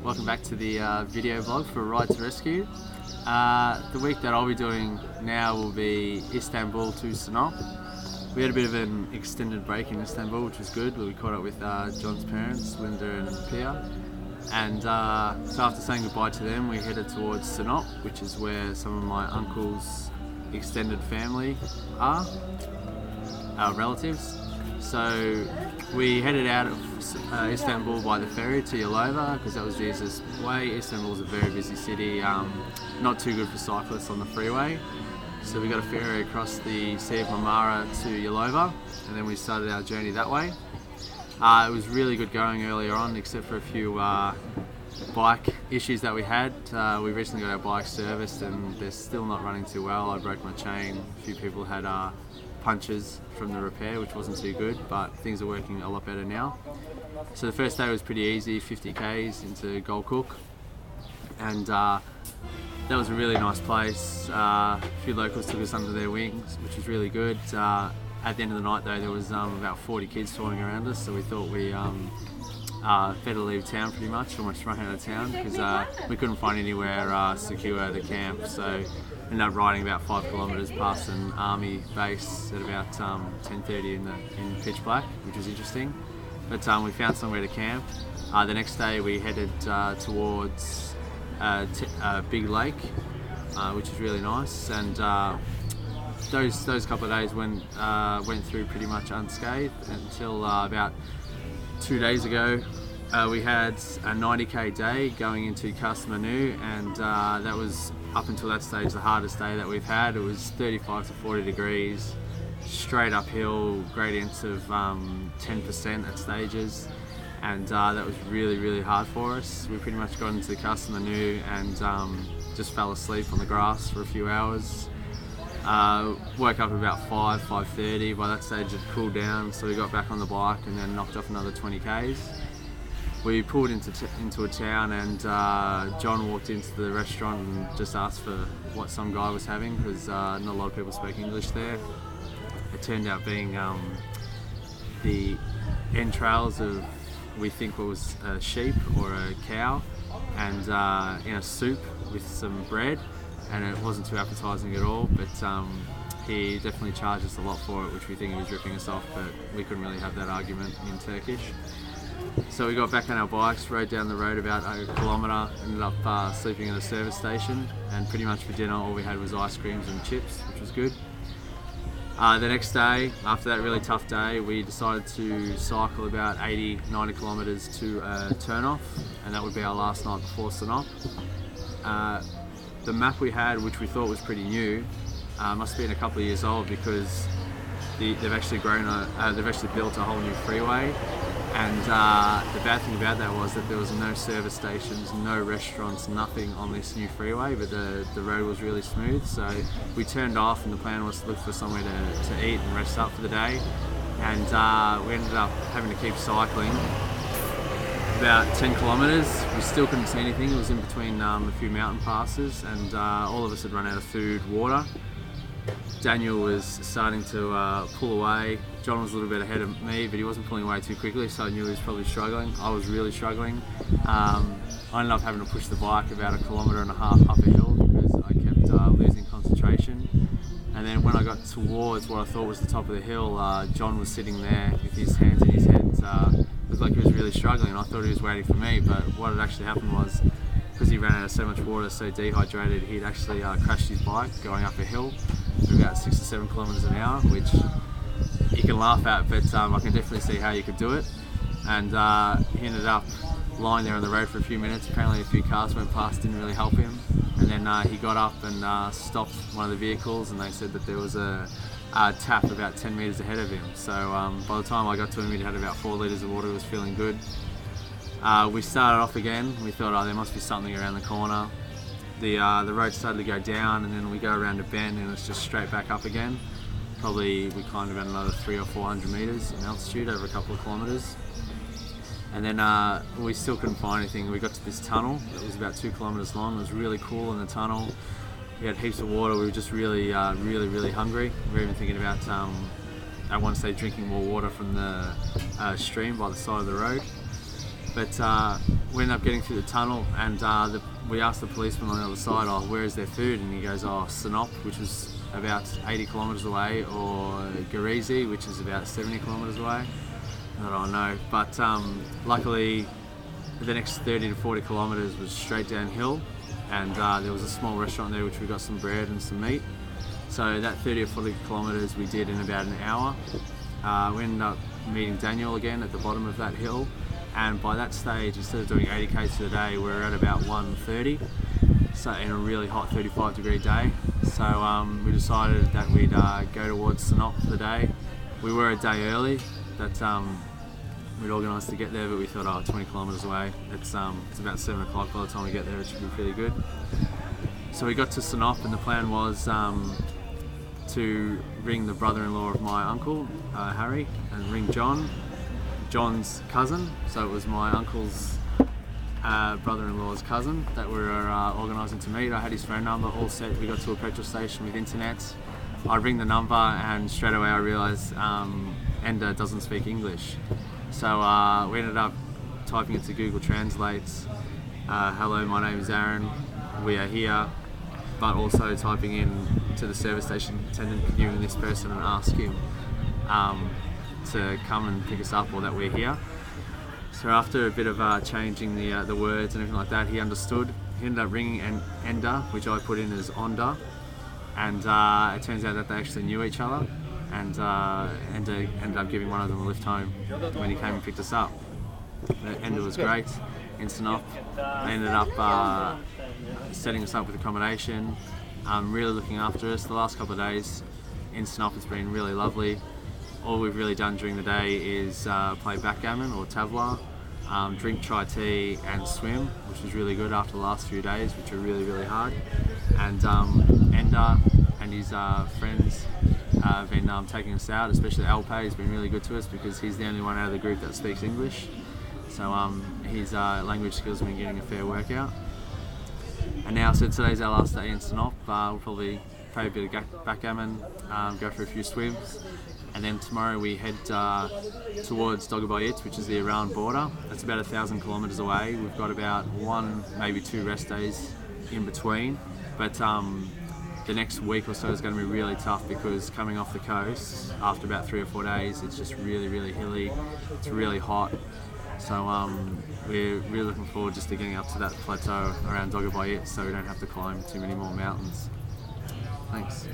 welcome back to the video vlog for Ride to Rescue. The week that I'll be doing now will be Istanbul to Sinop. We had a bit of an extended break in Istanbul, which was good. We caught up with John's parents, Linda and Pia. And so after saying goodbye to them, we headed towards Sinop, which is where some of my uncle's extended family are, our relatives. So we headed out of Istanbul by the ferry to Yalova because that was the easiest way. Istanbul is a very busy city, not too good for cyclists on the freeway. So we got a ferry across the Sea of Marmara to Yalova, and then we started our journey that way. It was really good going earlier on, except for a few bike issues that we had. We recently got our bike serviced and they're still not running too well. I broke my chain. A few people had punches from the repair, which wasn't too good, but things are working a lot better now. So the first day was pretty easy, 50 k's into Gold Cook, and that was a really nice place. A few locals took us under their wings, which was really good. At the end of the night though, there was about 40 kids touring around us, so we thought we better leave town pretty much, almost run out of town, because we couldn't find anywhere secure to camp. So ended up riding about 5 kilometres past an army base at about 10:30 in pitch black, which was interesting. But we found somewhere to camp. The next day we headed towards Big Lake, which is really nice, and those couple of days went through pretty much unscathed until about 2 days ago. We had a 90k day going into Kathmandu, and that was, up until that stage, the hardest day that we've had. It was 35 to 40 degrees, straight uphill, gradients of 10% at stages, and that was really hard for us. We pretty much got into Kathmandu and just fell asleep on the grass for a few hours. Woke up at about 5:30. By that stage it cooled down, so we got back on the bike and then knocked off another 20 k's. We pulled into a town, and John walked into the restaurant and just asked for what some guy was having, because not a lot of people spoke English there. It turned out being the entrails of, we think, what was a sheep or a cow, and in a soup with some bread, and it wasn't too appetizing at all, but he definitely charged us a lot for it, which we think he was ripping us off, but we couldn't really have that argument in Turkish. So we got back on our bikes, rode down the road about a kilometre, ended up sleeping at a service station, and pretty much for dinner all we had was ice creams and chips, which was good. The next day, after that really tough day, we decided to cycle about 80-90 kilometres to Turnoff, and that would be our last night before Sinop. The map we had, which we thought was pretty new, must have been a couple of years old, because they've actually built a whole new freeway. And the bad thing about that was that there was no service stations, no restaurants, nothing on this new freeway, but the road was really smooth. So we turned off, and the plan was to look for somewhere to eat and rest up for the day. And we ended up having to keep cycling about 10 kilometres. We still couldn't see anything. It was in between a few mountain passes, and all of us had run out of food, water. Daniel was starting to pull away. John was a little bit ahead of me, but he wasn't pulling away too quickly, so I knew he was probably struggling. I was really struggling. I ended up having to push the bike about 1.5 kilometres up a hill because I kept losing concentration. And then when I got towards what I thought was the top of the hill, John was sitting there with his hands in his head. Looked like he was really struggling, and I thought he was waiting for me, but what had actually happened was, because he ran out of so much water, so dehydrated, he'd actually crashed his bike going up a hill at about 6 to 7 kilometres an hour, which you can laugh at, but I can definitely see how you could do it. And he ended up lying there on the road for a few minutes. Apparently a few cars went past, didn't really help him, and then he got up and stopped one of the vehicles, and they said that there was a tap about 10 metres ahead of him. So by the time I got to him, he'd had about 4 litres of water. He was feeling good. We started off again. We thought, there must be something around the corner. The road started to go down, and then we go around a bend, and it's just straight back up again. Probably we climbed about another 300 or 400 metres in altitude over a couple of kilometres. And then we still couldn't find anything. We got to this tunnel that was about 2 kilometres long. It was really cool in the tunnel. We had heaps of water. We were just really hungry. We were even thinking about, at one stage, drinking more water from the stream by the side of the road. But we ended up getting through the tunnel, and we asked the policeman on the other side, "Oh, where is their food?" And he goes, "Oh, Sinop," which was about 80 kilometres away, or Garizi, which is about 70 kilometres away. I don't know, but luckily the next 30 to 40 kilometres was straight downhill, and there was a small restaurant there which we got some bread and some meat. So that 30 or 40 kilometres we did in about an hour. We ended up meeting Daniel again at the bottom of that hill, and by that stage, instead of doing 80 k's a day, we were at about 130, so in a really hot 35-degree day. So we decided that we'd go towards Sinop for the day. We were a day early, that we'd organised to get there, but we thought, oh, 20 kilometres away, it's about 7 o'clock by the time we get there, it should be pretty good. So we got to Sinop, and the plan was to ring the brother-in-law of my uncle, Harry, and ring John's cousin. So it was my uncle's brother-in-law's cousin that we were organising to meet. I had his phone number all set. We got to a petrol station with internet. I ring the number, and straight away I realised Enda doesn't speak English. So we ended up typing into Google Translate, "Hello, my name is Aaron, we are here," but also typing in to the service station attendant, "Can you ring this person and ask him to come and pick us up, or that we're here?" So after a bit of changing the words and everything like that, he understood. He ended up ringing Enda, which I put in as Onda, and it turns out that they actually knew each other, and Enda ended up giving one of them a lift home when he came and picked us up. Enda was great in Sinop. They ended up setting us up with accommodation, really looking after us. The last couple of days in Sinop has been really lovely. All we've really done during the day is play backgammon or tavla, drink chai tea and swim, which was really good after the last few days, which were really, really hard. And Enda and his friends have been taking us out, especially Alpay has been really good to us because he's the only one out of the group that speaks English. So his language skills have been getting a fair workout. And now, so today's our last day in Sinop. We'll probably play a bit of backgammon, go for a few swims, and then tomorrow we head towards dodgy, which is the Iran border. It's about 1,000 kilometres away. We've got about 1, maybe 2 rest days in between, but the next week or so is going to be really tough because coming off the coast after about 3 or 4 days, it's just really, really hilly. It's really hot. So we're really looking forward just to getting up to that plateau around dodgy so we don't have to climb too many more mountains. Thanks.